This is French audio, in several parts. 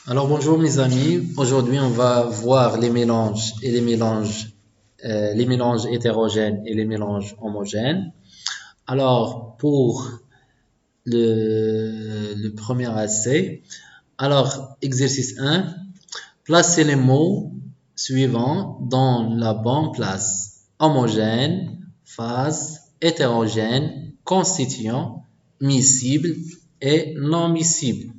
Alors bonjour mes amis, aujourd'hui on va voir les mélanges et les mélanges hétérogènes et les mélanges homogènes. Alors pour le premier essai, alors exercice 1, placez les mots suivants dans la bonne place. Homogène, phase, hétérogène, constituant, miscible et non miscible.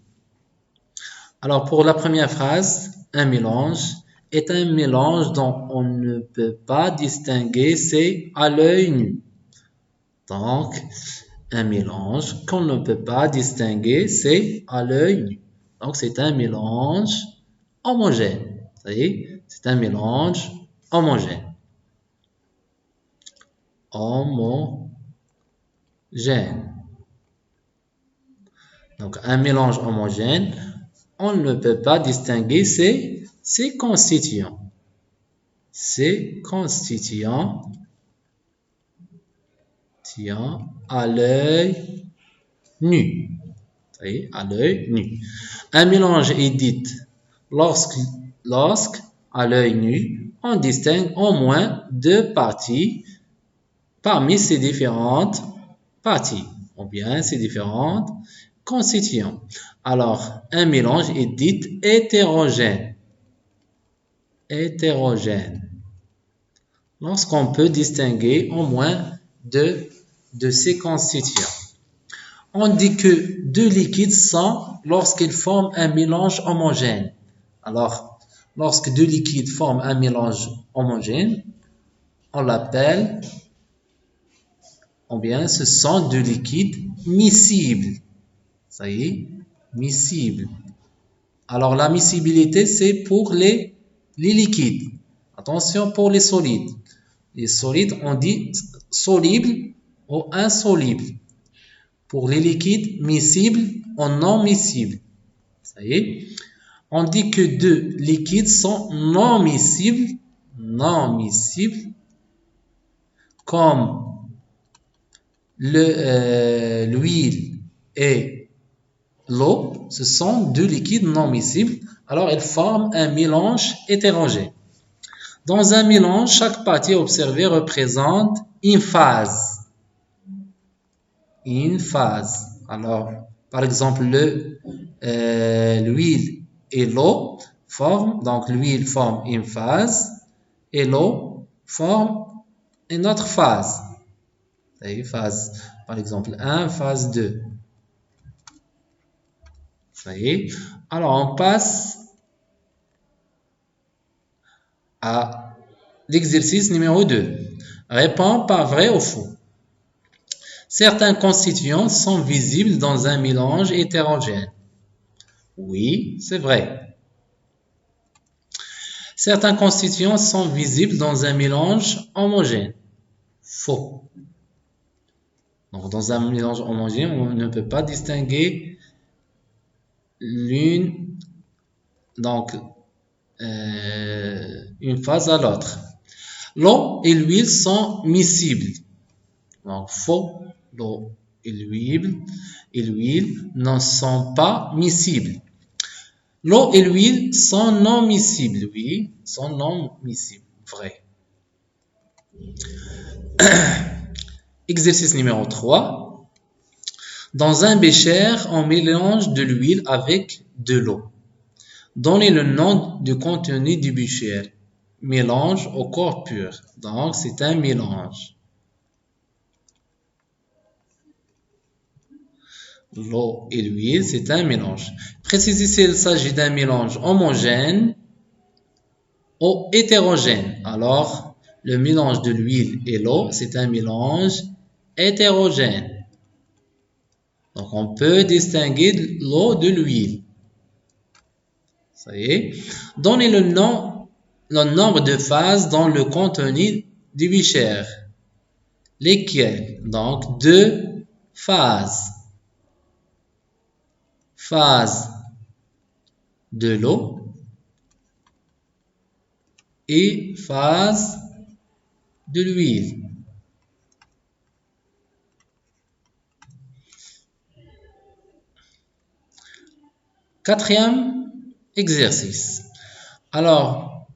Alors, pour la première phrase, un mélange est un mélange dont on ne peut pas distinguer c'est à l'œil nu. Donc, un mélange qu'on ne peut pas distinguer c'est à l'œil nu. Donc, c'est un mélange homogène. Vous voyez, c'est un mélange homogène. Homogène. Donc, un mélange homogène, on ne peut pas distinguer ses constituants. Ses constituants à l'œil nu. Vous voyez, à l'œil nu. Un mélange est dit lorsque à l'œil nu, on distingue au moins deux parties parmi ces différentes parties, ou bien ces différentes constituants. Alors, un mélange est dit hétérogène. Hétérogène. Lorsqu'on peut distinguer au moins deux de ces constituants. On dit que deux liquides sont lorsqu'ils forment un mélange homogène. Alors, lorsque deux liquides forment un mélange homogène, on l'appelle, ou bien ce sont deux liquides miscibles. Ça y est, miscibles. Alors, la miscibilité, c'est pour les liquides. Attention pour les solides. Les solides, on dit solubles ou insolubles. Pour les liquides, miscibles ou non miscibles. Ça y est. On dit que deux liquides sont non miscibles, comme l'huile et l'eau. Ce sont deux liquides non miscibles. Alors, ils forment un mélange hétérogène. Dans un mélange, chaque partie observée représente une phase. Une phase. Alors, par exemple, l'huile et l'eau forment, donc l'huile forme une phase et l'eau forme une autre phase. C'est phase, par exemple, 1, phase 2. Ça y est. Alors, on passe à l'exercice numéro 2. Réponds par vrai ou faux. Certains constituants sont visibles dans un mélange hétérogène. Oui, c'est vrai. Certains constituants sont visibles dans un mélange homogène. Faux. Donc, dans un mélange homogène, on ne peut pas distinguer une phase à l'autre. L'eau et l'huile sont miscibles. Donc, faux. L'eau et l'huile ne sont pas miscibles. L'eau et l'huile sont non miscibles. Oui, sont non miscibles. Vrai. Exercice numéro 3. Dans un bécher, on mélange de l'huile avec de l'eau. Donnez le nom du contenu du bécher. Mélange au corps pur. Donc, c'est un mélange. L'eau et l'huile, c'est un mélange. Précisez s'il s'agit d'un mélange homogène ou hétérogène. Alors, le mélange de l'huile et l'eau, c'est un mélange hétérogène. Donc, on peut distinguer l'eau de l'huile. Ça y est. Donnez le nombre de phases dans le contenu du bécher. Lesquelles? Donc, 2 phases. Phase de l'eau et phase de l'huile. Quatrième exercice. Alors,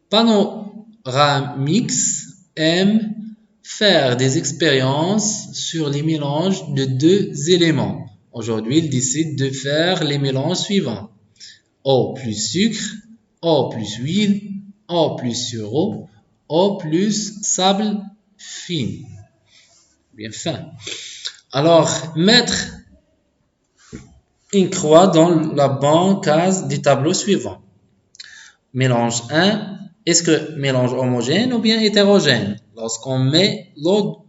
Panoramix aime faire des expériences sur les mélanges de deux éléments. Aujourd'hui, il décide de faire les mélanges suivants. Eau plus sucre, eau plus huile, eau plus sirop, eau plus sable fin. Bien fin. Alors, mettre une croix dans la bonne case du tableau suivant. Mélange 1, est-ce que mélange homogène ou bien hétérogène? Lorsqu'on met l'eau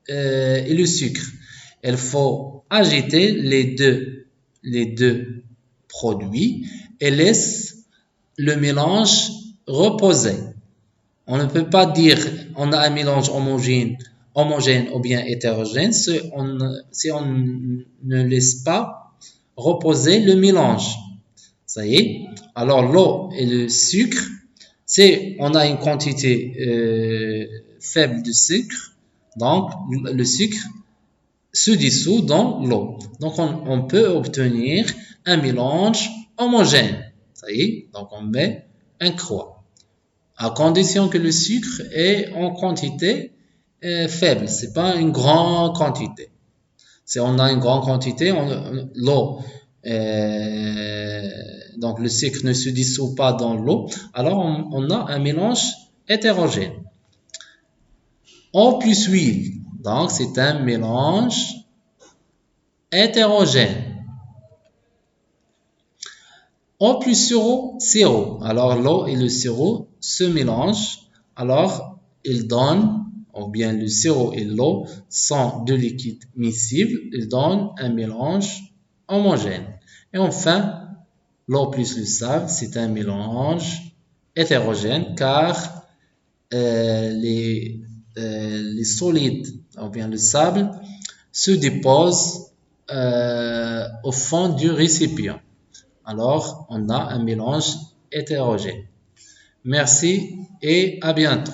et le sucre, il faut agiter les deux produits et laisse le mélange reposer. On ne peut pas dire on a un mélange homogène ou bien hétérogène si on ne laisse pas reposer le mélange. Ça y est. Alors l'eau et le sucre, si on a une quantité faible de sucre, donc le sucre se dissout dans l'eau. Donc on peut obtenir un mélange homogène. Ça y est. Donc on met un croix. À condition que le sucre est en quantité faible. C'est pas une grande quantité. Si on a une grande quantité, l'eau, donc le sucre ne se dissout pas dans l'eau, alors on a un mélange hétérogène. Eau plus huile, donc c'est un mélange hétérogène. Eau plus sirop, alors l'eau et le sirop se mélangent, alors ils donnent, ou bien le sirop et l'eau sont deux liquides miscibles, ils donnent un mélange homogène. Et enfin, l'eau plus le sable, c'est un mélange hétérogène car les solides, ou bien le sable, se déposent au fond du récipient. Alors, on a un mélange hétérogène. Merci et à bientôt.